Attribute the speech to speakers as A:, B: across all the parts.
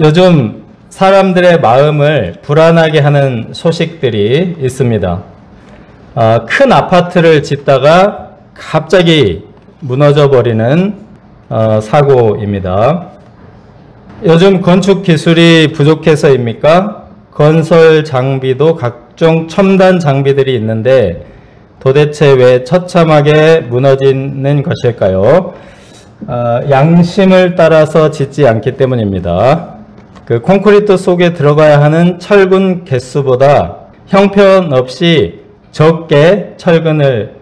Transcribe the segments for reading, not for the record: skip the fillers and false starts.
A: 요즘 사람들의 마음을 불안하게 하는 소식들이 있습니다. 큰 아파트를 짓다가 갑자기 무너져 버리는 사고입니다. 요즘 건축 기술이 부족해서입니까? 건설 장비도 각종 첨단 장비들이 있는데 도대체 왜 처참하게 무너지는 것일까요? 양심을 따라서 짓지 않기 때문입니다. 그 콘크리트 속에 들어가야 하는 철근 개수보다 형편없이 적게 철근을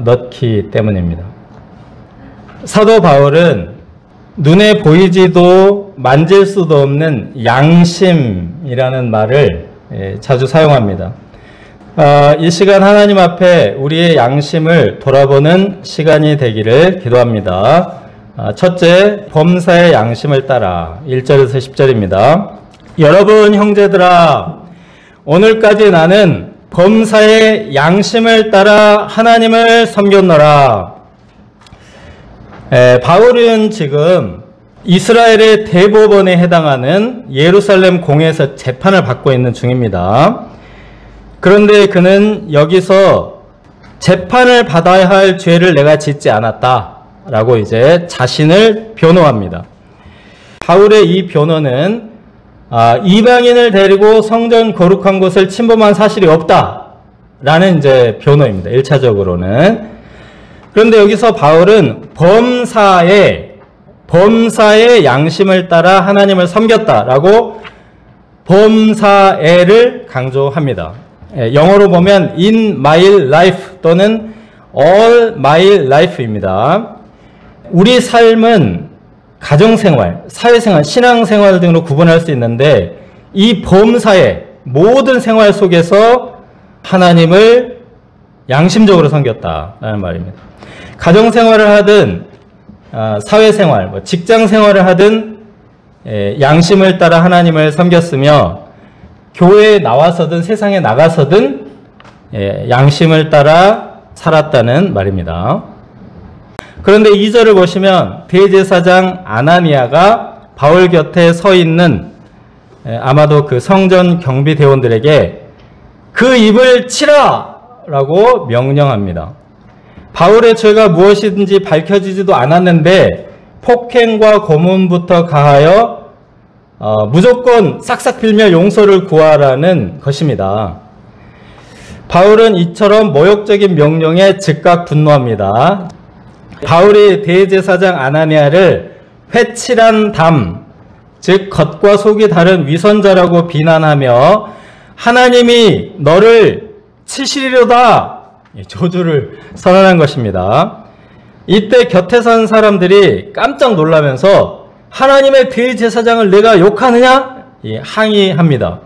A: 넣기 때문입니다. 사도 바울은 눈에 보이지도 만질 수도 없는 양심이라는 말을 자주 사용합니다. 이 시간 하나님 앞에 우리의 양심을 돌아보는 시간이 되기를 기도합니다. 첫째, 범사의 양심을 따라 1절에서 10절입니다. 여러분 형제들아, 오늘까지 나는 범사의 양심을 따라 하나님을 섬겼노라. 바울은 지금 이스라엘의 대법원에 해당하는 예루살렘 공회에서 재판을 받고 있는 중입니다. 그런데 그는 여기서 재판을 받아야 할 죄를 내가 짓지 않았다라고 이제 자신을 변호합니다. 바울의 이 변호는 이방인을 데리고 성전 거룩한 곳을 침범한 사실이 없다라는 이제 변호입니다. 1차적으로는. 그런데 여기서 바울은 범사의 양심을 따라 하나님을 섬겼다라고 범사에를 강조합니다. 영어로 보면 in my life 또는 all my life입니다. 우리 삶은 가정생활, 사회생활, 신앙생활 등으로 구분할 수 있는데 이 범사의 모든 생활 속에서 하나님을 양심적으로 섬겼다라는 말입니다. 가정생활을 하든 사회생활, 직장생활을 하든 양심을 따라 하나님을 섬겼으며 교회에 나와서든 세상에 나가서든 양심을 따라 살았다는 말입니다. 그런데 2절을 보시면 대제사장 아나니아가 바울 곁에 서 있는 아마도 그 성전 경비대원들에게 그 입을 치라! 라고 명령합니다. 바울의 죄가 무엇인지 밝혀지지도 않았는데 폭행과 고문부터 가하여 무조건 싹싹 빌며 용서를 구하라는 것입니다. 바울은 이처럼 모욕적인 명령에 즉각 분노합니다. 바울이 대제사장 아나니아를 회칠한 담, 즉 겉과 속이 다른 위선자라고 비난하며 하나님이 너를 치시리로다 저주를 선언한 것입니다. 이때 곁에 선 사람들이 깜짝 놀라면서 하나님의 대제사장을 내가 욕하느냐? 항의합니다.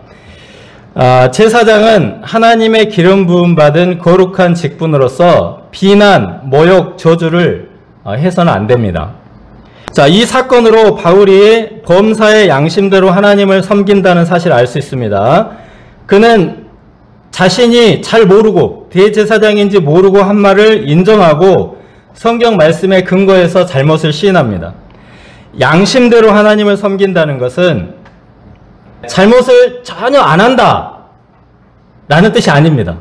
A: 제사장은 하나님의 기름 부음 받은 거룩한 직분으로서 비난, 모욕, 저주를 해서는 안 됩니다. 자, 이 사건으로 바울이 범사의 양심대로 하나님을 섬긴다는 사실을 알 수 있습니다. 그는 자신이 잘 모르고 대제사장인지 모르고 한 말을 인정하고 성경 말씀에 근거해서 잘못을 시인합니다. 양심대로 하나님을 섬긴다는 것은 잘못을 전혀 안 한다 라는 뜻이 아닙니다.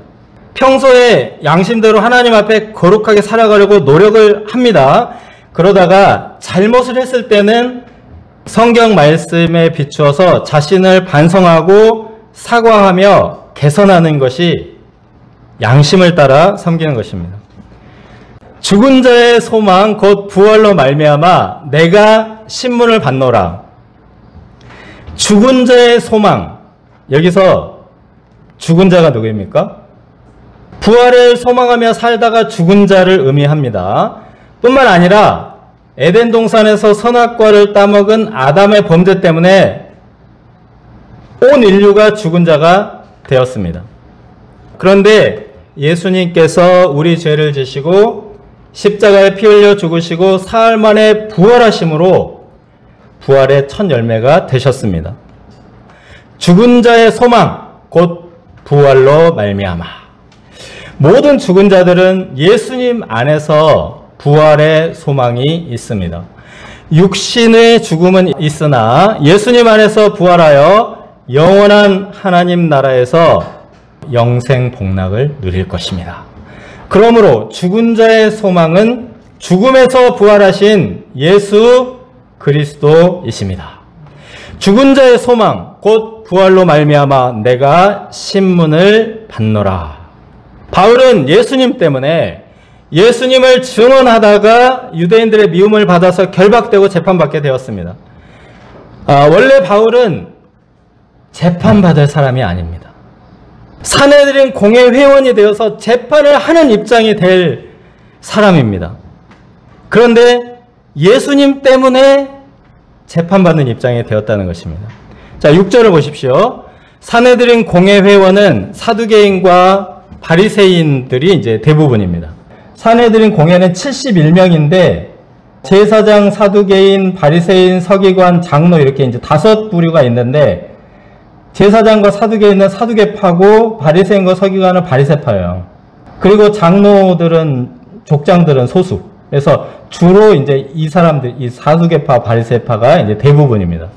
A: 평소에 양심대로 하나님 앞에 거룩하게 살아가려고 노력을 합니다. 그러다가 잘못을 했을 때는 성경 말씀에 비추어서 자신을 반성하고 사과하며 개선하는 것이 양심을 따라 섬기는 것입니다. 죽은 자의 소망 곧 부활로 말미암아 내가 신문을 받노라. 죽은 자의 소망, 여기서 죽은 자가 누구입니까? 부활을 소망하며 살다가 죽은 자를 의미합니다. 뿐만 아니라 에덴 동산에서 선악과를 따먹은 아담의 범죄 때문에 온 인류가 죽은 자가 되었습니다. 그런데 예수님께서 우리 죄를 지시고 십자가에 피 흘려 죽으시고 사흘 만에 부활하심으로 부활의 첫 열매가 되셨습니다. 죽은 자의 소망 곧 부활로 말미암아. 모든 죽은 자들은 예수님 안에서 부활의 소망이 있습니다. 육신의 죽음은 있으나 예수님 안에서 부활하여 영원한 하나님 나라에서 영생 복락을 누릴 것입니다. 그러므로 죽은 자의 소망은 죽음에서 부활하신 예수 그리스도이십니다. 죽은 자의 소망 곧 부활로 말미암아 내가 신문을 받노라. 바울은 예수님 때문에 예수님을 증언하다가 유대인들의 미움을 받아서 결박되고 재판받게 되었습니다. 원래 바울은 재판받을 사람이 아닙니다. 산헤드린 공회 회원이 되어서 재판을 하는 입장이 될 사람입니다. 그런데 예수님 때문에 재판받는 입장이 되었다는 것입니다. 자, 6절을 보십시오. 산헤드린 공회 회원은 사두개인과 바리새인들이 이제 대부분입니다. 산헤드린 공회는 71명인데 제사장, 사두개인, 바리새인, 서기관, 장로 이렇게 이제 5부류가 있는데 제사장과 사두개인은 사두개파고 바리새인과 서기관은 바리새파예요. 그리고 장로들은 족장들은 소수. 그래서 주로 이제 이 사람들, 이 사두개파, 바리새파가 이제 대부분입니다.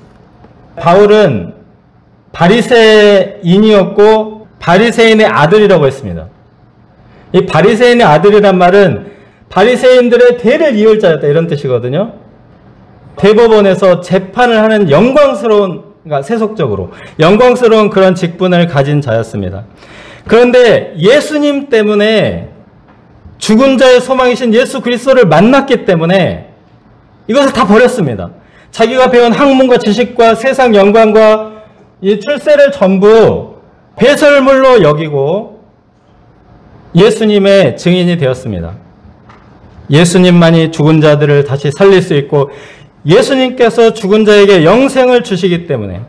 A: 바울은 바리새인이었고 바리새인의 아들이라고 했습니다. 이 바리새인의 아들이란 말은 바리새인들의 대를 이을 자였다 이런 뜻이거든요. 대법원에서 재판을 하는 영광스러운, 그러니까 세속적으로 영광스러운 그런 직분을 가진 자였습니다. 그런데 예수님 때문에 죽은 자의 소망이신 예수 그리스도를 만났기 때문에 이것을 다 버렸습니다. 자기가 배운 학문과 지식과 세상 영광과 이 출세를 전부 배설물로 여기고 예수님의 증인이 되었습니다. 예수님만이 죽은 자들을 다시 살릴 수 있고 예수님께서 죽은 자에게 영생을 주시기 때문에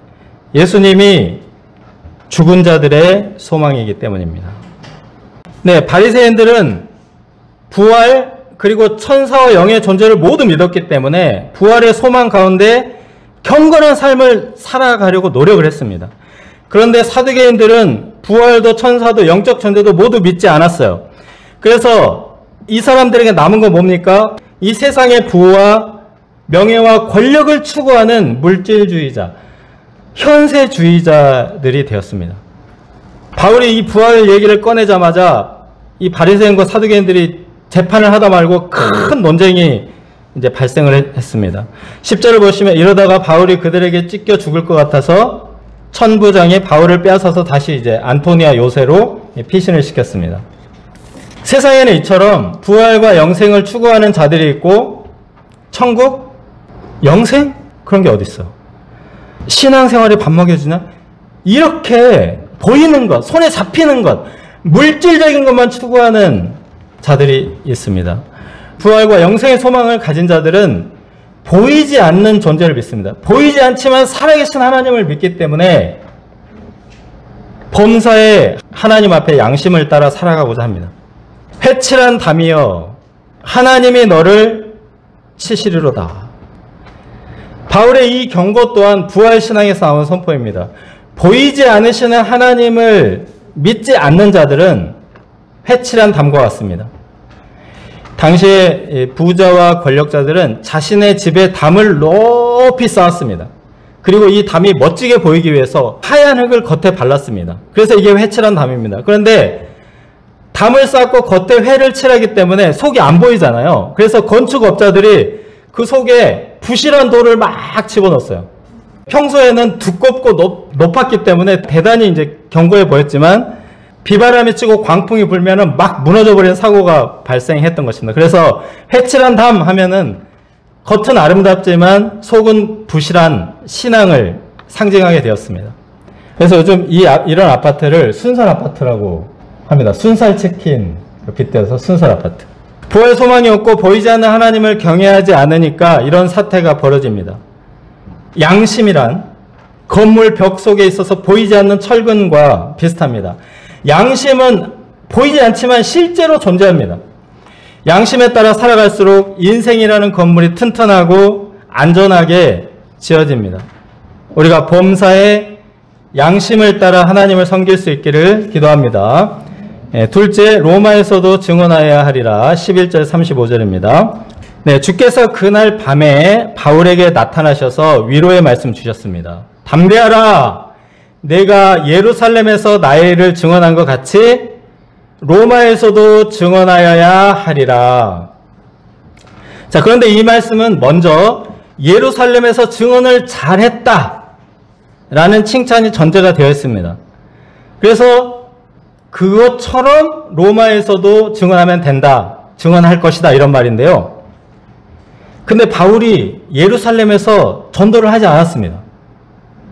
A: 예수님이 죽은 자들의 소망이기 때문입니다. 네, 바리새인들은 부활 그리고 천사와 영의 존재를 모두 믿었기 때문에 부활의 소망 가운데 경건한 삶을 살아가려고 노력을 했습니다. 그런데 사두개인들은 부활도 천사도 영적 존재도 모두 믿지 않았어요. 그래서 이 사람들에게 남은 건 뭡니까? 이 세상의 부와 명예와 권력을 추구하는 물질주의자, 현세주의자들이 되었습니다. 바울이 이 부활 얘기를 꺼내자마자 이 바리새인과 사두개인들이 재판을 하다 말고 큰 논쟁이 이제 발생을 했습니다. 10절을 보시면 이러다가 바울이 그들에게 찢겨 죽을 것 같아서 천부장이 바울을 빼앗아서 다시 이제 안토니아 요새로 피신을 시켰습니다. 세상에는 이처럼 부활과 영생을 추구하는 자들이 있고 천국? 영생? 그런 게 어디 있어? 신앙생활에 밥 먹여주냐? 이렇게 보이는 것, 손에 잡히는 것, 물질적인 것만 추구하는 자들이 있습니다. 부활과 영생의 소망을 가진 자들은 보이지 않는 존재를 믿습니다. 보이지 않지만 살아계신 하나님을 믿기 때문에 범사에 하나님 앞에 양심을 따라 살아가고자 합니다. 회칠한 담이여 하나님이 너를 치시리로다. 바울의 이 경고 또한 부활신앙에서 나온 선포입니다. 보이지 않으시는 하나님을 믿지 않는 자들은 회칠한 담과 같습니다. 당시에 부자와 권력자들은 자신의 집에 담을 높이 쌓았습니다. 그리고 이 담이 멋지게 보이기 위해서 하얀 흙을 겉에 발랐습니다. 그래서 이게 회칠한 담입니다. 그런데 담을 쌓고 겉에 회를 칠하기 때문에 속이 안 보이잖아요. 그래서 건축업자들이 그 속에 부실한 돌을 막 집어넣었어요. 평소에는 두껍고 높았기 때문에 대단히 이제 견고해 보였지만 비바람이 치고 광풍이 불면은 막 무너져버리는 사고가 발생했던 것입니다. 그래서 회칠한 담 하면은 겉은 아름답지만 속은 부실한 신앙을 상징하게 되었습니다. 그래서 요즘 이런 아파트를 순살 아파트라고 합니다. 순살 치킨 빗대서 순살 아파트. 부활 소망이 없고 보이지 않는 하나님을 경외하지 않으니까 이런 사태가 벌어집니다. 양심이란 건물 벽 속에 있어서 보이지 않는 철근과 비슷합니다. 양심은 보이지 않지만 실제로 존재합니다. 양심에 따라 살아갈수록 인생이라는 건물이 튼튼하고 안전하게 지어집니다. 우리가 범사에 양심을 따라 하나님을 섬길 수 있기를 기도합니다. 둘째, 로마에서도 증언하여야 하리라. 11절 35절입니다. 네, 주께서 그날 밤에 바울에게 나타나셔서 위로의 말씀 주셨습니다. 담대하라! 내가 예루살렘에서 나의 일을 증언한 것 같이 로마에서도 증언하여야 하리라. 자, 그런데 이 말씀은 먼저 예루살렘에서 증언을 잘했다 라는 칭찬이 전제가 되어 있습니다. 그래서 그것처럼 로마에서도 증언하면 된다, 증언할 것이다 이런 말인데요. 근데 바울이 예루살렘에서 전도를 하지 않았습니다.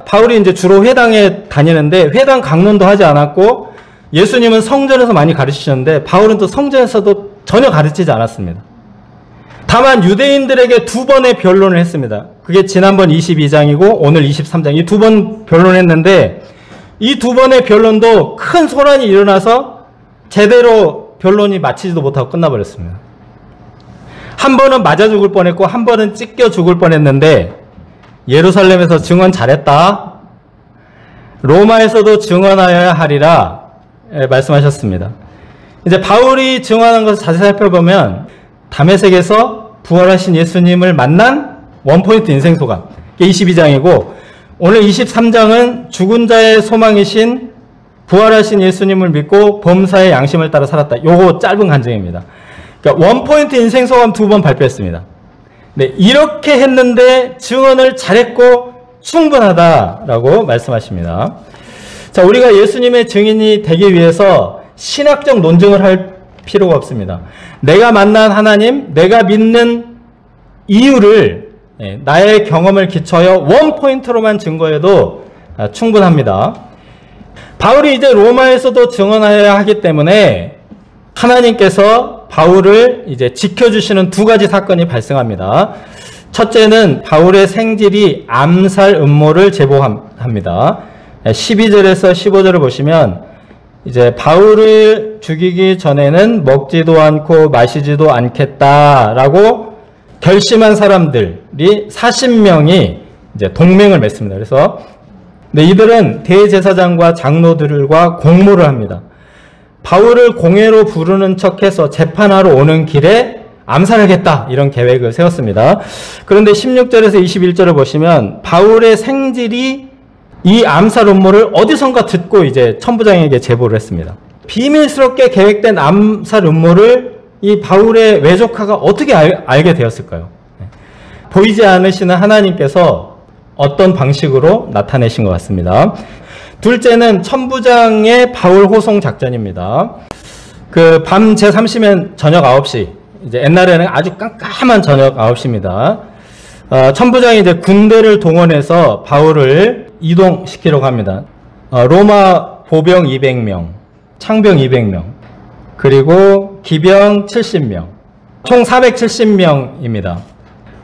A: 바울이 이제 주로 회당에 다니는데 회당 강론도 하지 않았고, 예수님은 성전에서 많이 가르치셨는데 바울은 또 성전에서도 전혀 가르치지 않았습니다. 다만 유대인들에게 2번의 변론을 했습니다. 그게 지난번 22장이고 오늘 23장, 이 2번 변론했는데 이 2번의 변론도 큰 소란이 일어나서 제대로 변론이 마치지도 못하고 끝나버렸습니다. 한 번은 맞아 죽을 뻔했고 한 번은 찢겨 죽을 뻔했는데 예루살렘에서 증언 잘했다, 로마에서도 증언하여야 하리라 말씀하셨습니다. 이제 바울이 증언한 것을 자세히 살펴보면 다메섹에서 부활하신 예수님을 만난 원포인트 인생소감, 22장이고 오늘 23장은 죽은 자의 소망이신 부활하신 예수님을 믿고 범사의 양심을 따라 살았다. 요거 짧은 간증입니다. 그러니까 원포인트 인생소감 2번 발표했습니다. 네, 이렇게 했는데 증언을 잘했고 충분하다라고 말씀하십니다. 자, 우리가 예수님의 증인이 되기 위해서 신학적 논증을 할 필요가 없습니다. 내가 만난 하나님, 내가 믿는 이유를 나의 경험을 기초하여 원포인트로만 증거해도 충분합니다. 바울이 이제 로마에서도 증언하여야 하기 때문에 하나님께서 바울을 이제 지켜주시는 2가지 사건이 발생합니다. 첫째는 바울의 생질이 암살 음모를 제보합니다. 12절에서 15절을 보시면 이제 바울을 죽이기 전에는 먹지도 않고 마시지도 않겠다라고 결심한 사람들이 40명이 이제 동맹을 맺습니다. 그래서 이들은 대제사장과 장로들과 공모를 합니다. 바울을 공회로 부르는 척해서 재판하러 오는 길에 암살하겠다, 이런 계획을 세웠습니다. 그런데 16절에서 21절을 보시면 바울의 생질이 이 암살 음모를 어디선가 듣고 이제 천부장에게 제보를 했습니다. 비밀스럽게 계획된 암살 음모를 이 바울의 외조카가 어떻게 알게 되었을까요? 보이지 않으시는 하나님께서 어떤 방식으로 나타내신 것 같습니다. 둘째는 천부장의 바울 호송 작전입니다. 그 밤 제30면 저녁 9시, 이제 옛날에는 아주 깜깜한 저녁 9시입니다. 천부장이 이제 군대를 동원해서 바울을 이동시키려고 합니다. 로마 보병 200명, 창병 200명, 그리고 기병 70명, 총 470명입니다.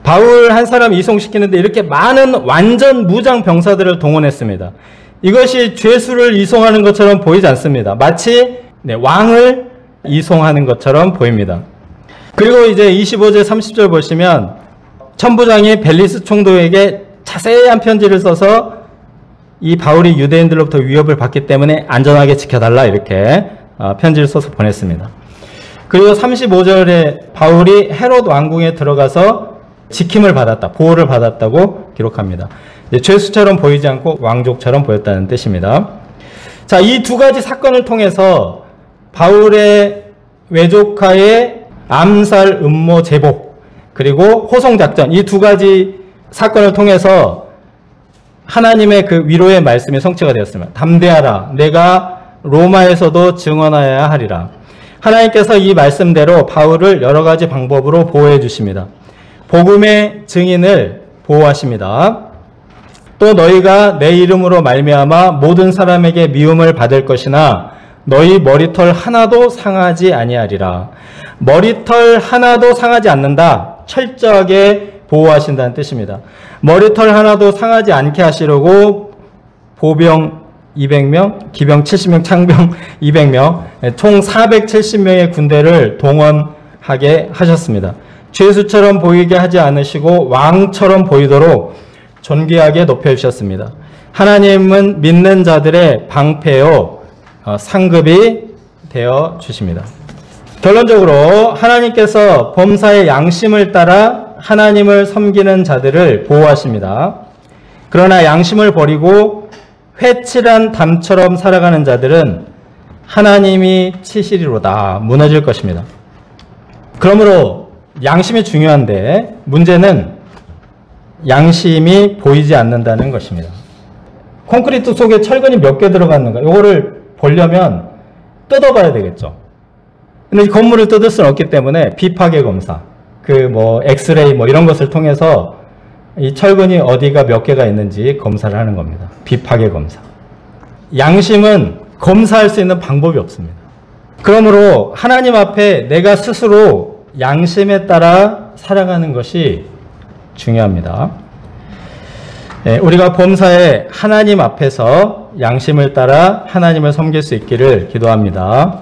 A: 바울 한 사람 이송시키는데 이렇게 많은 완전 무장 병사들을 동원했습니다. 이것이 죄수를 이송하는 것처럼 보이지 않습니다. 마치 왕을 이송하는 것처럼 보입니다. 그리고 이제 25절 30절 보시면 천부장이 벨리스 총독에게 자세한 편지를 써서 이 바울이 유대인들로부터 위협을 받기 때문에 안전하게 지켜달라, 이렇게 편지를 써서 보냈습니다. 그리고 35절에 바울이 헤롯 왕궁에 들어가서 지킴을 받았다, 보호를 받았다고 기록합니다. 죄수처럼 보이지 않고 왕족처럼 보였다는 뜻입니다. 자, 이 2가지 사건을 통해서 바울의 외조카의 암살 음모 제보, 그리고 호송작전, 이 2가지 사건을 통해서 하나님의 그 위로의 말씀이 성취가 되었습니다. 담대하라, 내가 로마에서도 증언하여야 하리라. 하나님께서 이 말씀대로 바울을 여러 가지 방법으로 보호해 주십니다. 복음의 증인을 보호하십니다. 또 너희가 내 이름으로 말미암아 모든 사람에게 미움을 받을 것이나 너희 머리털 하나도 상하지 아니하리라. 머리털 하나도 상하지 않는다, 철저하게 보호하신다는 뜻입니다. 머리털 하나도 상하지 않게 하시려고 보병 200명, 기병 70명, 창병 200명, 총 470명의 군대를 동원하게 하셨습니다. 죄수처럼 보이게 하지 않으시고 왕처럼 보이도록 존귀하게 높여주셨습니다. 하나님은 믿는 자들의 방패요 상급이 되어 주십니다. 결론적으로 하나님께서 범사의 양심을 따라 하나님을 섬기는 자들을 보호하십니다. 그러나 양심을 버리고 회칠한 담처럼 살아가는 자들은 하나님이 치시리로다 무너질 것입니다. 그러므로 양심이 중요한데 문제는 양심이 보이지 않는다는 것입니다. 콘크리트 속에 철근이 몇 개 들어갔는가 이거를 보려면 뜯어봐야 되겠죠. 근데 이 건물을 뜯을 수는 없기 때문에 비파괴 검사, 엑스레이 이런 것을 통해서 이 철근이 어디가 몇 개가 있는지 검사를 하는 겁니다. 비파괴 검사. 양심은 검사할 수 있는 방법이 없습니다. 그러므로 하나님 앞에 내가 스스로 양심에 따라 살아가는 것이 중요합니다. 우리가 범사에 하나님 앞에서 양심을 따라 하나님을 섬길 수 있기를 기도합니다.